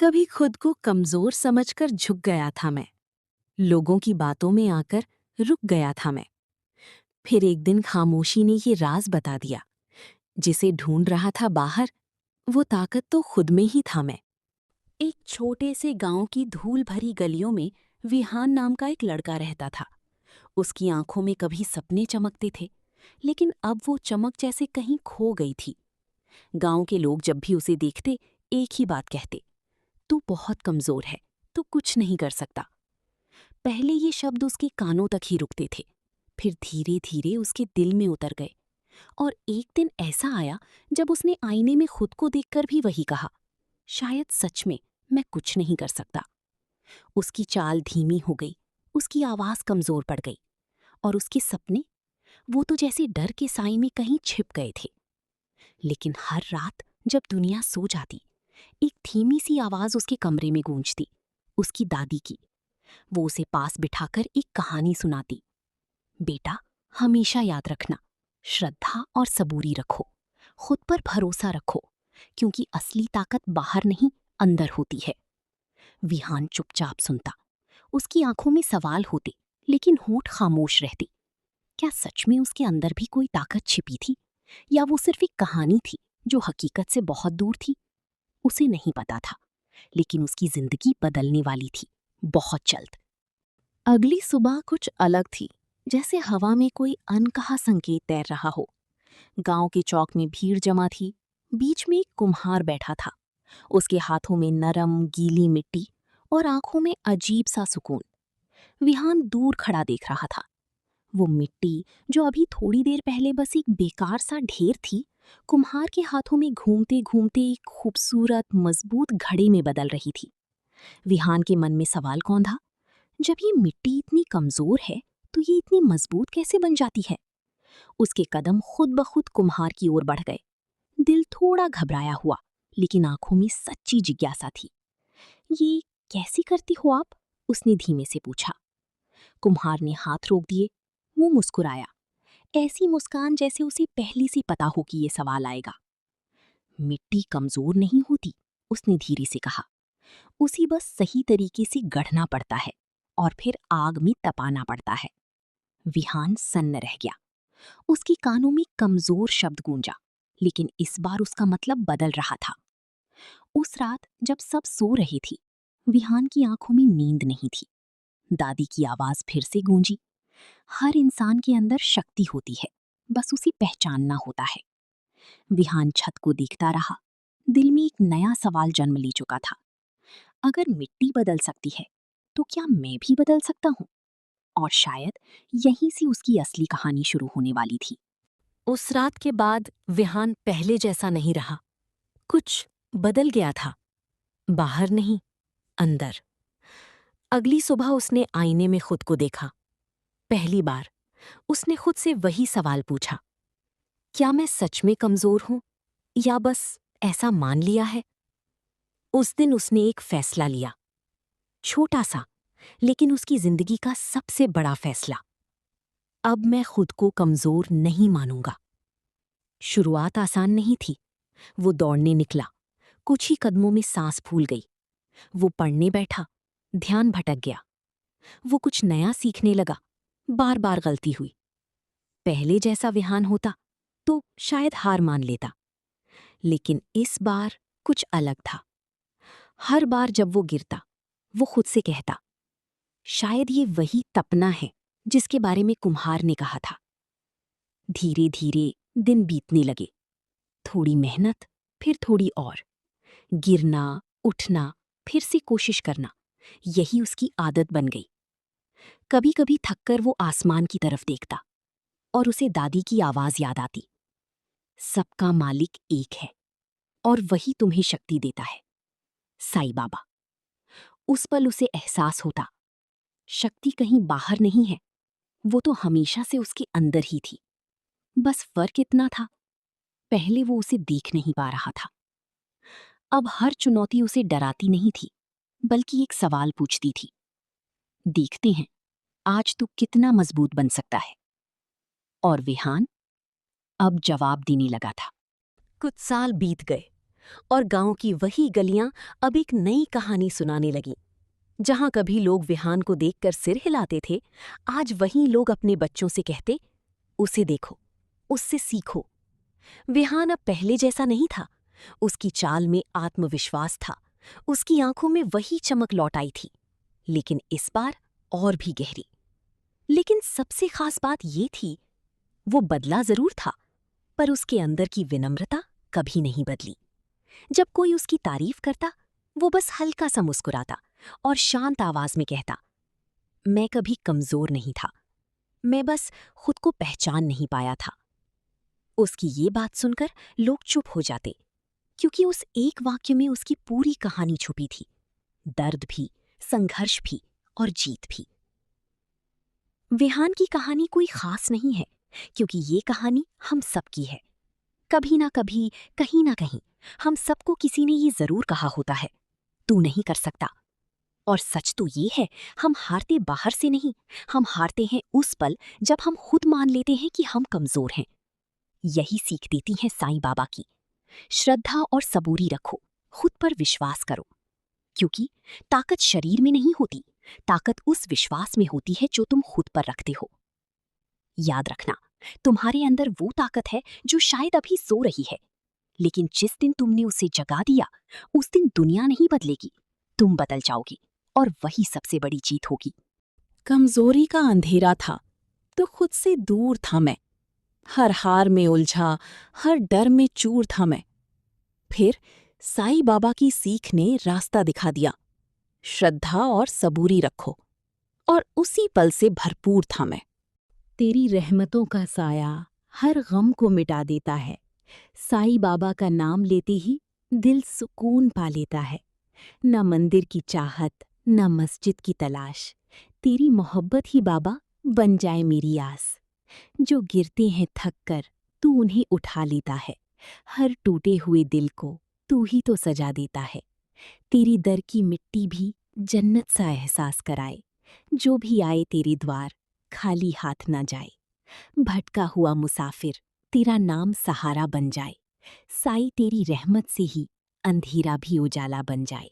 कभी खुद को कमजोर समझकर झुक गया था मैं। लोगों की बातों में आकर रुक गया था मैं। फिर एक दिन खामोशी ने ये राज बता दिया, जिसे ढूंढ रहा था बाहर, वो ताकत तो खुद में ही था मैं। एक छोटे से गांव की धूल भरी गलियों में विहान नाम का एक लड़का रहता था। उसकी आंखों में कभी सपने चमकते थे, लेकिन अब वो चमक जैसे कहीं खो गई थी। गांव के लोग जब भी उसे देखते, एक ही बात कहते, तू बहुत कमजोर है, तू कुछ नहीं कर सकता। पहले ये शब्द उसके कानों तक ही रुकते थे, फिर धीरे धीरे उसके दिल में उतर गए। और एक दिन ऐसा आया जब उसने आईने में खुद को देखकर भी वही कहा, शायद सच में मैं कुछ नहीं कर सकता। उसकी चाल धीमी हो गई, उसकी आवाज कमजोर पड़ गई, और उसके सपने, वो तो जैसे डर के साए में कहीं छिप गए थे। लेकिन हर रात जब दुनिया सो जाती, एक धीमी सी आवाज उसके कमरे में गूंजती, उसकी दादी की। वो उसे पास बिठाकर एक कहानी सुनाती। बेटा, हमेशा याद रखना, श्रद्धा और सबूरी रखो, खुद पर भरोसा रखो, क्योंकि असली ताकत बाहर नहीं, अंदर होती है। विहान चुपचाप सुनता। उसकी आंखों में सवाल होते, लेकिन होंठ खामोश रहती। क्या सच में उसके अंदर भी कोई ताकत छिपी थी, या वो सिर्फ एक कहानी थी जो हकीकत से बहुत दूर थी? उसे नहीं पता था, लेकिन उसकी जिंदगी बदलने वाली थी, बहुत जल्द। अगली सुबह कुछ अलग थी, जैसे हवा में कोई अनकहा संकेत तैर रहा हो। गांव के चौक में भीड़ जमा थी। बीच में एक कुम्हार बैठा था, उसके हाथों में नरम गीली मिट्टी और आंखों में अजीब सा सुकून। विहान दूर खड़ा देख रहा था। वो मिट्टी, जो अभी थोड़ी देर पहले बस एक बेकार सा ढेर थी, कुम्हार के हाथों में घूमते घूमते एक खूबसूरत मजबूत घड़े में बदल रही थी। विहान के मन में सवाल कौंधा, जब ये मिट्टी इतनी कमजोर है, तो ये इतनी मजबूत कैसे बन जाती है? उसके कदम खुद ब खुद कुम्हार की ओर बढ़ गए। दिल थोड़ा घबराया हुआ, लेकिन आंखों में सच्ची जिज्ञासा थी। ये कैसी करती हो आप? उसने धीमे से पूछा। कुम्हार ने हाथ रोक दिए। वो मुस्कुराया, ऐसी मुस्कान जैसे उसे पहले से पता हो कि ये सवाल आएगा। मिट्टी कमजोर नहीं होती, उसने धीरे से कहा। उसी बस सही तरीके से गढ़ना पड़ता है, और फिर आग में तपाना पड़ता है। विहान सन्न रह गया। उसके कानों में कमजोर शब्द गूंजा, लेकिन इस बार उसका मतलब बदल रहा था। उस रात जब सब सो रही थी, विहान की आंखों में नींद नहीं थी। दादी की आवाज फिर से गूंजी, हर इंसान के अंदर शक्ति होती है, बस उसे पहचानना होता है। विहान छत को देखता रहा। दिल में एक नया सवाल जन्म ले चुका था। अगर मिट्टी बदल सकती है, तो क्या मैं भी बदल सकता हूँ? और शायद यहीं से उसकी असली कहानी शुरू होने वाली थी। उस रात के बाद विहान पहले जैसा नहीं रहा। कुछ बदल गया था, बाहर नहीं, अंदर। अगली सुबह उसने आईने में खुद को देखा। पहली बार उसने खुद से वही सवाल पूछा, क्या मैं सच में कमजोर हूं, या बस ऐसा मान लिया है? उस दिन उसने एक फैसला लिया, छोटा सा, लेकिन उसकी जिंदगी का सबसे बड़ा फैसला। अब मैं खुद को कमजोर नहीं मानूंगा। शुरुआत आसान नहीं थी। वो दौड़ने निकला, कुछ ही कदमों में सांस फूल गई। वो पढ़ने बैठा, ध्यान भटक गया। वो कुछ नया सीखने लगा, बार बार गलती हुई। पहले जैसा विहान होता तो शायद हार मान लेता, लेकिन इस बार कुछ अलग था। हर बार जब वो गिरता, वो खुद से कहता, शायद ये वही तपना है जिसके बारे में कुम्हार ने कहा था। धीरे धीरे दिन बीतने लगे। थोड़ी मेहनत, फिर थोड़ी और। गिरना, उठना, फिर से कोशिश करना, यही उसकी आदत बन गई। कभी कभी थककर वो आसमान की तरफ देखता, और उसे दादी की आवाज याद आती, सबका मालिक एक है, और वही तुम्हें शक्ति देता है, साईं बाबा। उस पल उसे एहसास होता, शक्ति कहीं बाहर नहीं है, वो तो हमेशा से उसके अंदर ही थी। बस फर्क इतना था, पहले वो उसे देख नहीं पा रहा था। अब हर चुनौती उसे डराती नहीं थी, बल्कि एक सवाल पूछती थी, देखते हैं आज तू कितना मजबूत बन सकता है। और विहान अब जवाब देने लगा था। कुछ साल बीत गए। और गांव की वही गलियां अब एक नई कहानी सुनाने लगीं। जहां कभी लोग विहान को देखकर सिर हिलाते थे, आज वहीं लोग अपने बच्चों से कहते, उसे देखो, उससे सीखो। विहान अब पहले जैसा नहीं था। उसकी चाल में आत्मविश्वास था, उसकी आंखों में वही चमक लौट आई थी, लेकिन इस बार और भी गहरी। लेकिन सबसे खास बात ये थी, वो बदला जरूर था, पर उसके अंदर की विनम्रता कभी नहीं बदली। जब कोई उसकी तारीफ करता, वो बस हल्का सा मुस्कुराता और शांत आवाज में कहता, मैं कभी कमजोर नहीं था, मैं बस खुद को पहचान नहीं पाया था। उसकी ये बात सुनकर लोग चुप हो जाते, क्योंकि उस एक वाक्य में उसकी पूरी कहानी छुपी थी, दर्द भी, संघर्ष भी और जीत भी। विहान की कहानी कोई खास नहीं है, क्योंकि ये कहानी हम सबकी है। कभी ना कभी, कहीं ना कहीं, हम सबको किसी ने ये जरूर कहा होता है, तू नहीं कर सकता। और सच तो ये है, हम हारते बाहर से नहीं, हम हारते हैं उस पल जब हम खुद मान लेते हैं कि हम कमजोर हैं। यही सीख देती है साईं बाबा की, श्रद्धा और सबूरी रखो, खुद पर विश्वास करो। क्योंकि ताकत शरीर में नहीं होती, ताकत उस विश्वास में होती है जो तुम खुद पर रखते हो। याद रखना, तुम्हारे अंदर वो ताकत है जो शायद अभी सो रही है, लेकिन जिस दिन तुमने उसे जगा दिया, उस दिन दुनिया नहीं बदलेगी, तुम बदल जाओगी, और वही सबसे बड़ी जीत होगी। कमजोरी का अंधेरा था तो खुद से दूर था मैं, हर हार में उलझा, हर डर में चूर था मैं। फिर साईं बाबा की सीख ने रास्ता दिखा दिया, श्रद्धा और सबूरी रखो, और उसी पल से भरपूर था मैं। तेरी रहमतों का साया हर गम को मिटा देता है, साईं बाबा का नाम लेते ही दिल सुकून पा लेता है। न मंदिर की चाहत, न मस्जिद की तलाश, तेरी मोहब्बत ही बाबा बन जाए मेरी आस। जो गिरते हैं थक कर, तू उन्हें उठा लेता है, हर टूटे हुए दिल को तू ही तो सजा देता है। तेरी दर की मिट्टी भी जन्नत सा एहसास कराए, जो भी आए तेरे द्वार खाली हाथ ना जाए। भटका हुआ मुसाफिर तेरा नाम सहारा बन जाए, साईं तेरी रहमत से ही अंधेरा भी उजाला बन जाए।